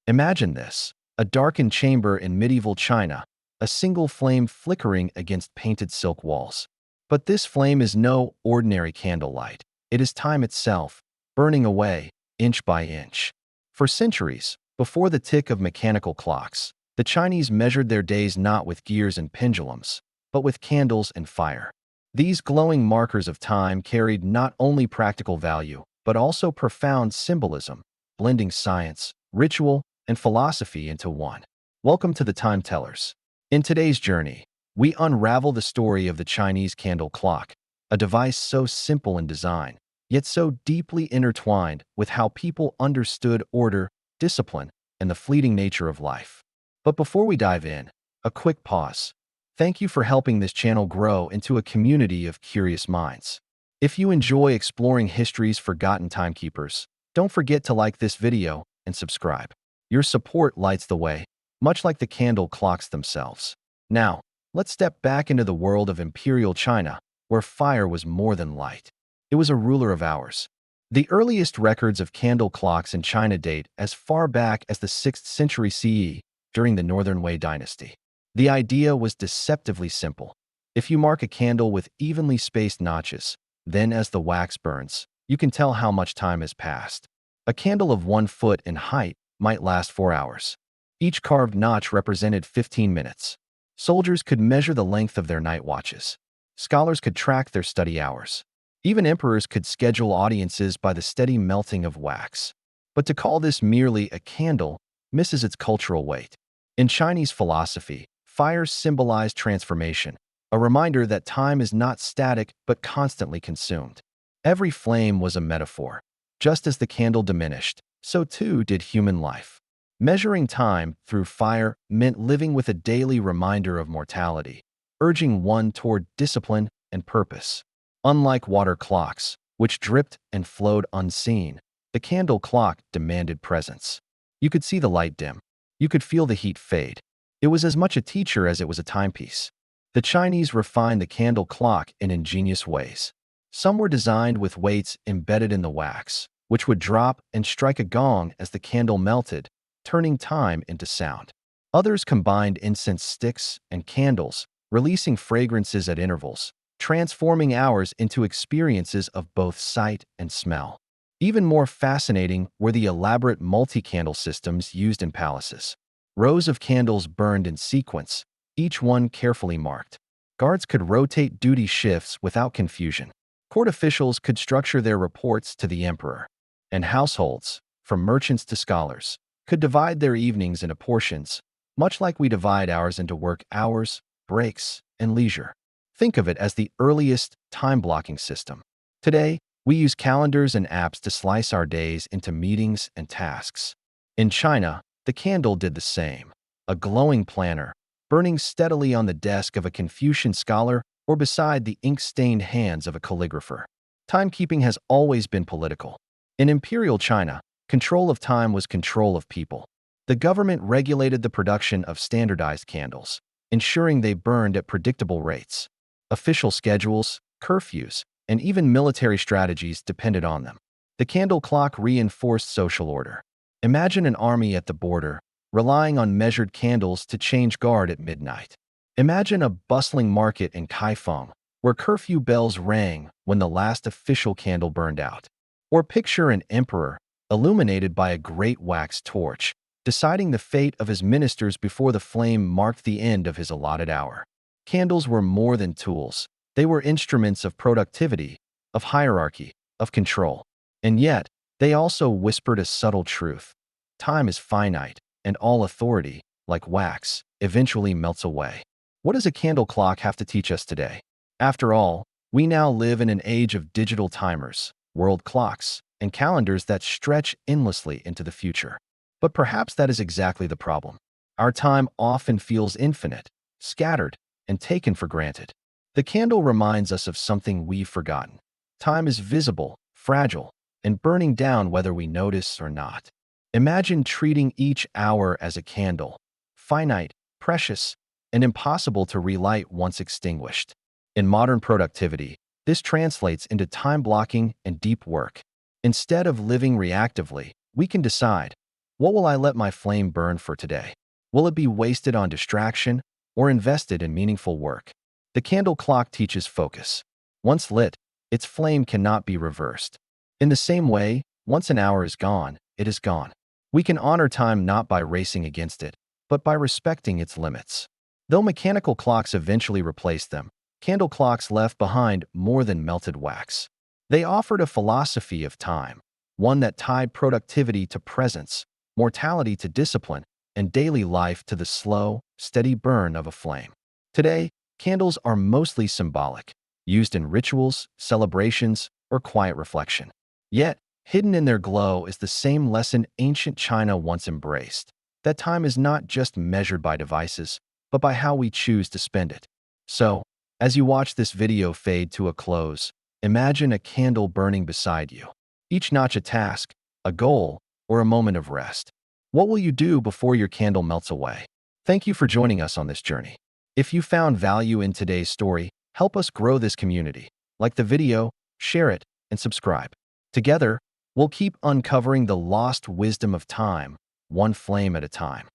Imagine this: a darkened chamber in medieval China, a single flame flickering against painted silk walls. But this flame is no ordinary candlelight. It is time itself, burning away, inch by inch. For centuries, before the tick of mechanical clocks, the Chinese measured their days not with gears and pendulums, but with candles and fire. These glowing markers of time carried not only practical value, but also profound symbolism, blending science, ritual, and philosophy into one. Welcome to the Time Tellers. In today's journey, we unravel the story of the Chinese candle clock, a device so simple in design, yet so deeply intertwined with how people understood order, discipline, and the fleeting nature of life. But before we dive in, a quick pause. Thank you for helping this channel grow into a community of curious minds. If you enjoy exploring history's forgotten timekeepers, don't forget to like this video and subscribe. Your support lights the way, much like the candle clocks themselves. Now, let's step back into the world of Imperial China, where fire was more than light. It was a ruler of hours. The earliest records of candle clocks in China date as far back as the 6th century CE, during the Northern Wei Dynasty. The idea was deceptively simple. If you mark a candle with evenly spaced notches, then as the wax burns, you can tell how much time has passed. A candle of 1 foot in height might last 4 hours. Each carved notch represented 15 minutes. Soldiers could measure the length of their night watches. Scholars could track their study hours. Even emperors could schedule audiences by the steady melting of wax. But to call this merely a candle misses its cultural weight. In Chinese philosophy, fire symbolized transformation, a reminder that time is not static but constantly consumed. Every flame was a metaphor. Just as the candle diminished, so too did human life. Measuring time through fire meant living with a daily reminder of mortality, urging one toward discipline and purpose. Unlike water clocks, which dripped and flowed unseen, the candle clock demanded presence. You could see the light dim. You could feel the heat fade. It was as much a teacher as it was a timepiece. The Chinese refined the candle clock in ingenious ways. Some were designed with weights embedded in the wax, which would drop and strike a gong as the candle melted, turning time into sound. Others combined incense sticks and candles, releasing fragrances at intervals, transforming hours into experiences of both sight and smell. Even more fascinating were the elaborate multi-candle systems used in palaces. Rows of candles burned in sequence, each one carefully marked. Guards could rotate duty shifts without confusion. Court officials could structure their reports to the emperor. And households, from merchants to scholars, could divide their evenings into portions, much like we divide ours into work hours, breaks, and leisure. Think of it as the earliest time-blocking system. Today, we use calendars and apps to slice our days into meetings and tasks. In China, the candle did the same. A glowing planner, burning steadily on the desk of a Confucian scholar or beside the ink-stained hands of a calligrapher. Timekeeping has always been political. In Imperial China, control of time was control of people. The government regulated the production of standardized candles, ensuring they burned at predictable rates. Official schedules, curfews, and even military strategies depended on them. The candle clock reinforced social order. Imagine an army at the border, relying on measured candles to change guard at midnight. Imagine a bustling market in Kaifeng, where curfew bells rang when the last official candle burned out. Or picture an emperor, illuminated by a great wax torch, deciding the fate of his ministers before the flame marked the end of his allotted hour. Candles were more than tools. They were instruments of productivity, of hierarchy, of control. And yet, they also whispered a subtle truth. Time is finite, and all authority, like wax, eventually melts away. What does a candle clock have to teach us today? After all, we now live in an age of digital timers, world clocks, and calendars that stretch endlessly into the future. But perhaps that is exactly the problem. Our time often feels infinite, scattered, and taken for granted. The candle reminds us of something we've forgotten. Time is visible, fragile, and burning down whether we notice or not. Imagine treating each hour as a candle, finite, precious, and impossible to relight once extinguished. In modern productivity, this translates into time blocking and deep work. Instead of living reactively, we can decide, What will I let my flame burn for today? Will it be wasted on distraction or invested in meaningful work? The candle clock teaches focus. Once lit, its flame cannot be reversed. In the same way, once an hour is gone, it is gone. We can honor time not by racing against it, but by respecting its limits. Though mechanical clocks eventually replaced them, candle clocks left behind more than melted wax. They offered a philosophy of time, one that tied productivity to presence, mortality to discipline, and daily life to the slow, steady burn of a flame. Today, candles are mostly symbolic, used in rituals, celebrations, or quiet reflection. Yet, hidden in their glow is the same lesson ancient China once embraced, that time is not just measured by devices, but by how we choose to spend it. So, as you watch this video fade to a close, imagine a candle burning beside you, each notch a task, a goal, or a moment of rest. What will you do before your candle melts away? Thank you for joining us on this journey. If you found value in today's story, help us grow this community. Like the video, share it, and subscribe. Together, we'll keep uncovering the lost wisdom of time, one flame at a time.